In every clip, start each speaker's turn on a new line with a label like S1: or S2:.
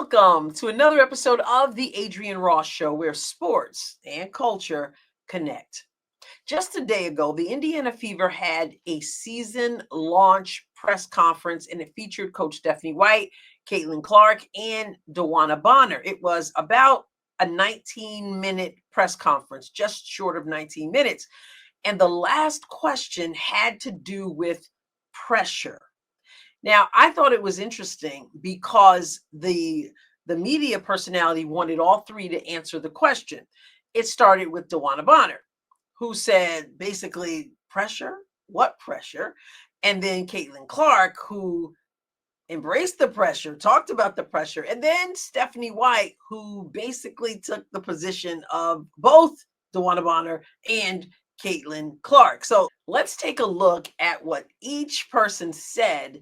S1: Welcome to another episode of the Adrienne Ross Show, where sports and culture connect. Just a day ago, the Indiana Fever had a season launch press conference, and it featured Coach Stephanie White, Caitlin Clark, and DeWanna Bonner. It was about a 19-minute press conference, just short of 19 minutes. And the last question had to do with pressure. Now, I thought it was interesting because the media personality wanted all three to answer the question. It started with DeWanna Bonner, who said basically, pressure? What pressure? And then Caitlin Clark, who embraced the pressure, talked about the pressure. And then Stephanie White, who basically took the position of both DeWanna Bonner and Caitlin Clark. So let's take a look at what each person said,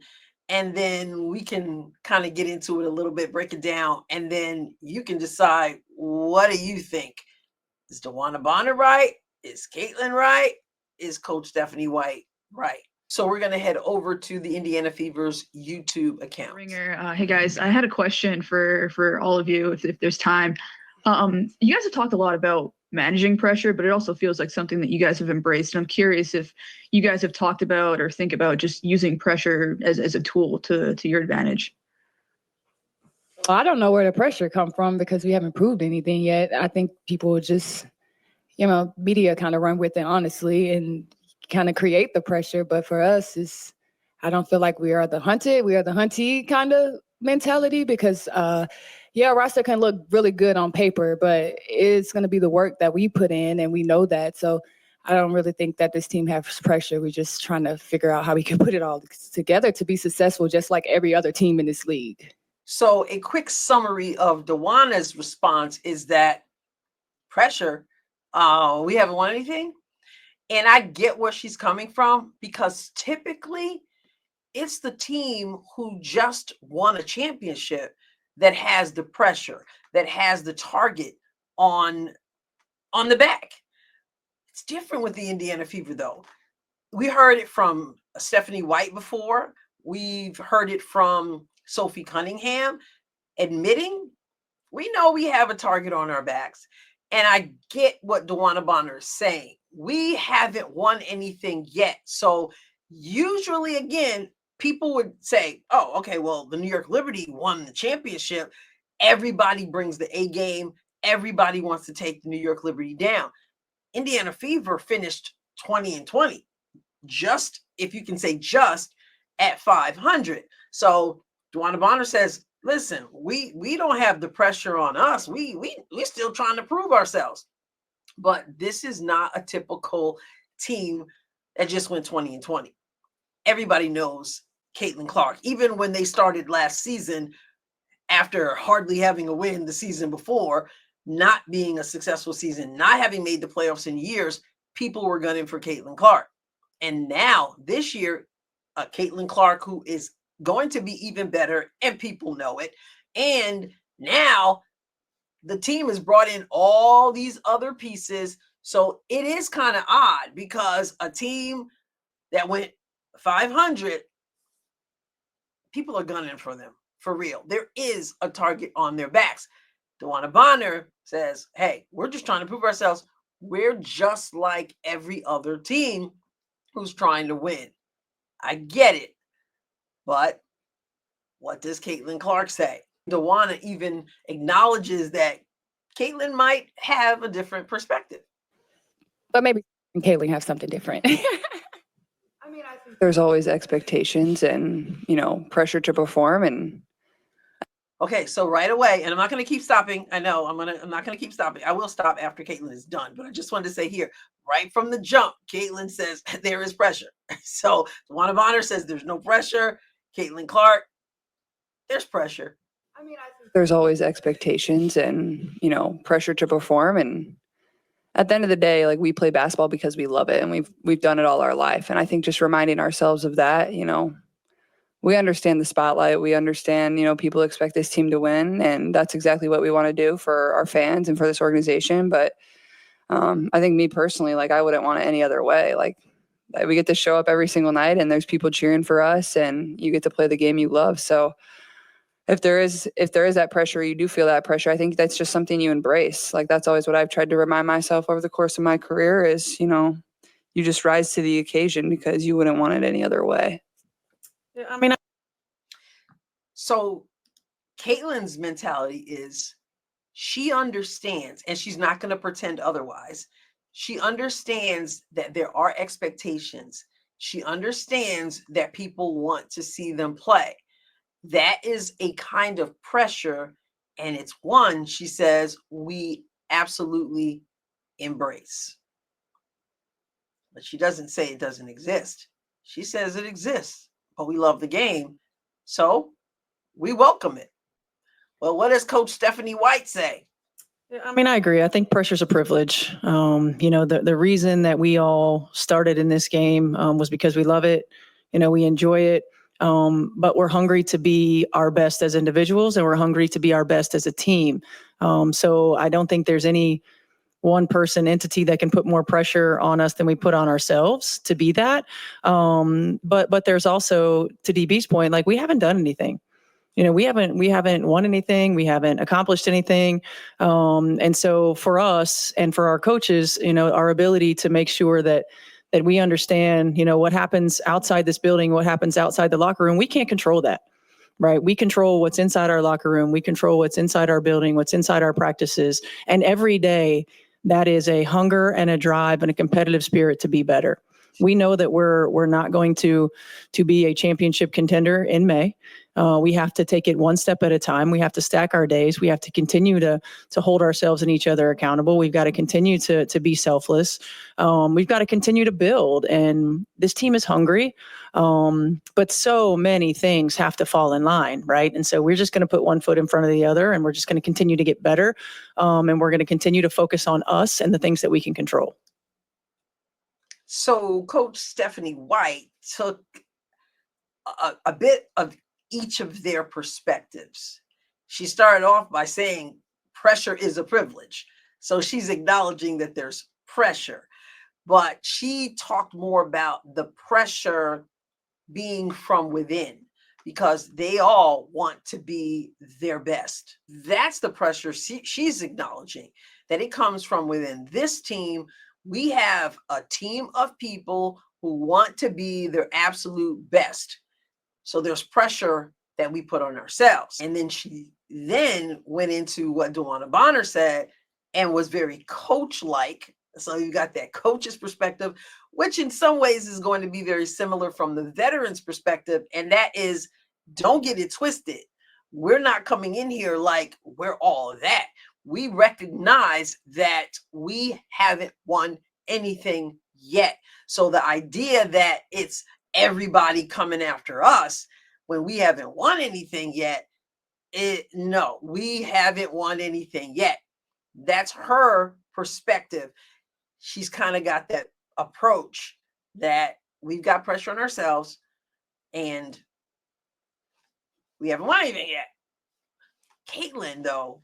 S1: and then we can kind of get into it a little bit, break it down, and then you can decide, what do you think? Is DeWanna Bonner right? Is Caitlin right? Is Coach Stephanie White right? So we're going to head over to the Indiana Fever's YouTube account.
S2: Ringer, hey guys, I had a question for all of you, if there's time. You guys have talked a lot about managing pressure, but it also feels like something that you guys have embraced. And I'm curious if you guys have talked about or think about just using pressure as a tool to your advantage.
S3: Well, I don't know where the pressure come from because we haven't proved anything yet. I think people just, media kind of run with it, honestly, and kind of create the pressure. But for us, I don't feel like we are the hunted. We are the huntee kind of mentality because, roster can look really good on paper, but it's going to be the work that we put in, and we know that. So I don't really think that this team has pressure. We're just trying to figure out how we can put it all together to be successful, just like every other team in this league.
S1: So a quick summary of DeWanna's response is that pressure, we haven't won anything. And I get where she's coming from, because typically it's the team who just won a championship that has the pressure, that has the target on the back. It's different with the Indiana Fever, though. We heard it from Stephanie White before. We've heard it from Sophie Cunningham admitting we know we have a target on our backs. And I get what DeWanna Bonner is saying. We haven't won anything yet. So usually, again, people would say, oh, okay, well, the New York Liberty won the championship. Everybody brings the A game. Everybody wants to take the New York Liberty down. Indiana Fever finished 20-20, just, if you can say just, at 500. So DeWanna Bonner says, listen, we don't have the pressure on us. We're still trying to prove ourselves. But this is not a typical team that just went 20-20. Everybody knows Caitlin Clark. Even when they started last season, after hardly having a win the season before, not being a successful season, not having made the playoffs in years, people were gunning for Caitlin Clark. And now, this year, Caitlin Clark, who is going to be even better, and people know it. And now the team has brought in all these other pieces. So it is kind of odd, because a team that went 500, people are gunning for them, for real. There is a target on their backs. DeWanna Bonner says, hey, we're just trying to prove ourselves. We're just like every other team who's trying to win. I get it. But what does Caitlin Clark say? DeWanna even acknowledges that Caitlin might have a different perspective.
S3: But maybe Caitlin have something different.
S4: I think there's always expectations and, pressure to perform. And
S1: okay, so right away, and I'm not going to keep stopping. I know I'm not going to keep stopping. I will stop after Caitlin is done, but I just wanted to say here, right from the jump, Caitlin says there is pressure. So DeWanna Bonner says there's no pressure. Caitlin Clark, there's pressure.
S4: I think there's always expectations and, pressure to perform. And at the end of the day, like, we play basketball because we love it, and we've done it all our life. And I think just reminding ourselves of that, we understand the spotlight. We understand, people expect this team to win, and that's exactly what we want to do for our fans and for this organization. But I think me personally, like, I wouldn't want it any other way. Like, we get to show up every single night, and there's people cheering for us, and you get to play the game you love. So if there is that pressure, you do feel that pressure, I think that's just something you embrace. Like, that's always what I've tried to remind myself over the course of my career is, you just rise to the occasion because you wouldn't want it any other way.
S5: Yeah, I mean,
S1: So Caitlin's mentality is she understands, and she's not going to pretend otherwise. She understands that there are expectations. She understands that people want to see them play. That is a kind of pressure, and it's one, she says, we absolutely embrace. But she doesn't say it doesn't exist. She says it exists, but we love the game, so we welcome it. Well, what does Coach Stephanie White say?
S5: yeah, I mean, I agree. I think pressure's a privilege. The reason that we all started in this game was because we love it. We enjoy it. But we're hungry to be our best as individuals, and we're hungry to be our best as a team. So I don't think there's any one person entity that can put more pressure on us than we put on ourselves to be that. But there's also, to DB's point, like, we haven't done anything. We haven't won anything. We haven't accomplished anything. And so for us and for our coaches, our ability to make sure that we understand, what happens outside this building, what happens outside the locker room, we can't control that, right? We control what's inside our locker room. We control what's inside our building, what's inside our practices. And every day that is a hunger and a drive and a competitive spirit to be better. We know that we're not going to be a championship contender in May. We have to take it one step at a time. We have to stack our days. We have to continue to hold ourselves and each other accountable. We've got to continue to be selfless. We've got to continue to build. And this team is hungry, but so many things have to fall in line, right? And so we're just going to put one foot in front of the other, and we're just going to continue to get better. And we're going to continue to focus on us and the things that we can control.
S1: So Coach Stephanie White took a bit of each of their perspectives. She started off by saying pressure is a privilege. So she's acknowledging that there's pressure, but she talked more about the pressure being from within because they all want to be their best. That's the pressure she's acknowledging, that it comes from within. This team, we have a team of people who want to be their absolute best. So there's pressure that we put on ourselves. And then she then went into what DeWanna Bonner said and was very coach-like. So you got that coach's perspective, which in some ways is going to be very similar from the veteran's perspective. And that is, don't get it twisted. We're not coming in here like we're all of that. We recognize that we haven't won anything yet. So the idea that it's everybody coming after us when we haven't won anything yet, no, we haven't won anything yet. That's her perspective. She's kind of got that approach that we've got pressure on ourselves and we haven't won anything yet. Caitlin, though,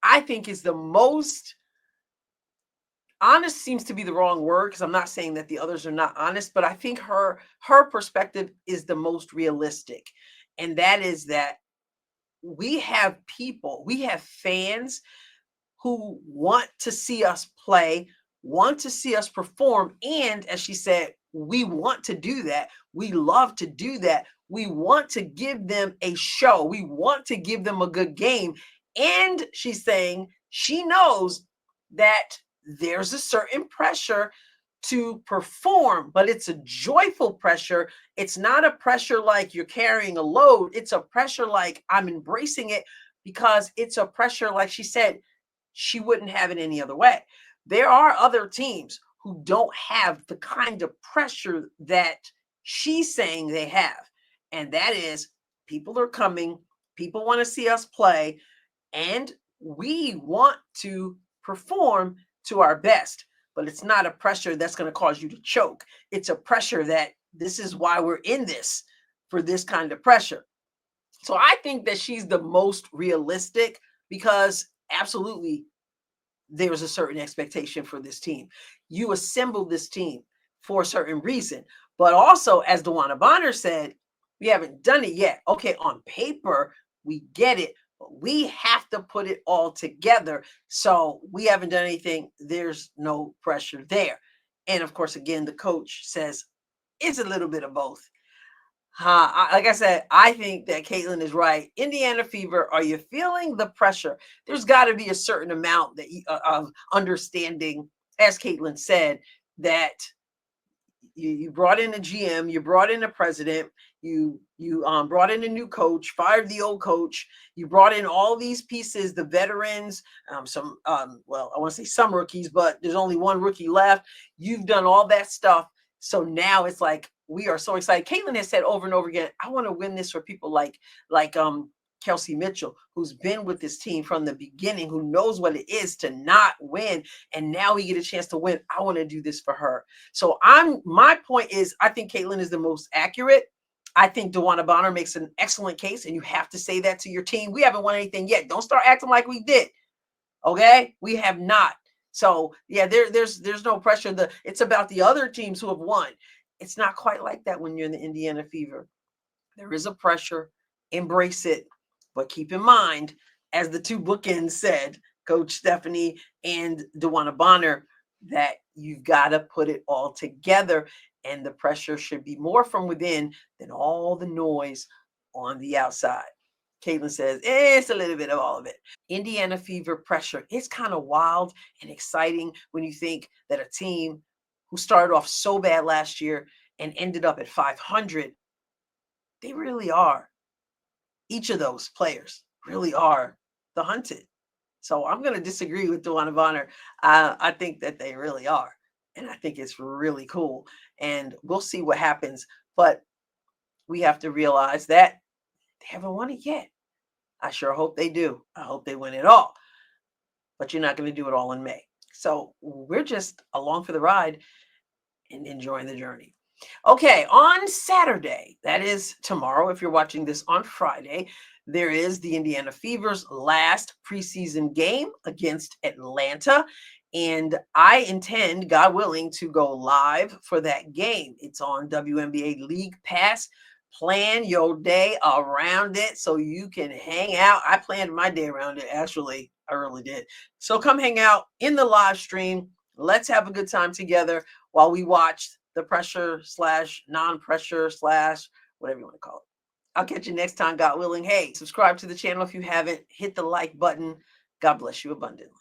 S1: I think is the most honest, seems to be the wrong word because I'm not saying that the others are not honest, but I think her perspective is the most realistic. And that is that we have people, we have fans who want to see us play, want to see us perform. And as she said, we want to do that. We love to do that. We want to give them a show. We want to give them a good game. And she's saying she knows that there's a certain pressure to perform, but it's a joyful pressure. It's not a pressure like you're carrying a load. It's a pressure like I'm embracing it because it's a pressure, like she said, she wouldn't have it any other way. There are other teams who don't have the kind of pressure that she's saying they have. And that is, people are coming, people want to see us play, and we want to perform to our best. But it's not a pressure that's going to cause you to choke. It's a pressure that this is why we're in this, for this kind of pressure. So I think that she's the most realistic because absolutely there's a certain expectation for this team. You assemble this team for a certain reason. But also, as DeWanna Bonner said, we haven't done it yet. Okay, on paper, We get it, but we have to put it all together. So we haven't done anything. There's no pressure there. And of course, again, the coach says it's a little bit of both. Like I said, I think that Caitlin is right. Indiana Fever, are you feeling the pressure? There's got to be a certain amount that of understanding, as Caitlin said, that you brought in a GM, you brought in a president, you brought in a new coach, fired the old coach, you brought in all these pieces, the veterans, some well, I want to say some rookies, but there's only one rookie left. You've done all that stuff. So now it's like we are so excited. Caitlin has said over and over again, I want to win this for people like Kelsey Mitchell, who's been with this team from the beginning, who knows what it is to not win. And now we get a chance to win. I want to do this for her. So my point is, I think Caitlin is the most accurate. I think DeWanna Bonner makes an excellent case, and you have to say that to your team. We haven't won anything yet. Don't start acting like we did. Okay? We have not. So yeah, there's no pressure. It's about the other teams who have won. It's not quite like that when you're in the Indiana Fever. There is a pressure. Embrace it. But keep in mind, as the two bookends said, Coach Stephanie and DeWanna Bonner, that you've got to put it all together. And the pressure should be more from within than all the noise on the outside. Caitlin says, it's a little bit of all of it. Indiana Fever pressure. It's kind of wild and exciting when you think that a team who started off so bad last year and ended up at 500, they really are. Each of those players really are the hunted. So I'm going to disagree with DeWanna Bonner. I think that they really are. And I think it's really cool. And we'll see what happens. But we have to realize that they haven't won it yet. I sure hope they do. I hope they win it all. But you're not going to do it all in May. So we're just along for the ride and enjoying the journey. Okay, on Saturday, that is tomorrow, if you're watching this on Friday, there is the Indiana Fever's last preseason game against Atlanta. And I intend, God willing, to go live for that game. It's on WNBA League Pass. Plan your day around it so you can hang out. I planned my day around it, actually. I really did. So come hang out in the live stream. Let's have a good time together while we watch the pressure / non-pressure / whatever you want to call it. I'll catch you next time, God willing. Hey, subscribe to the channel if you haven't. Hit the like button. God bless you abundantly.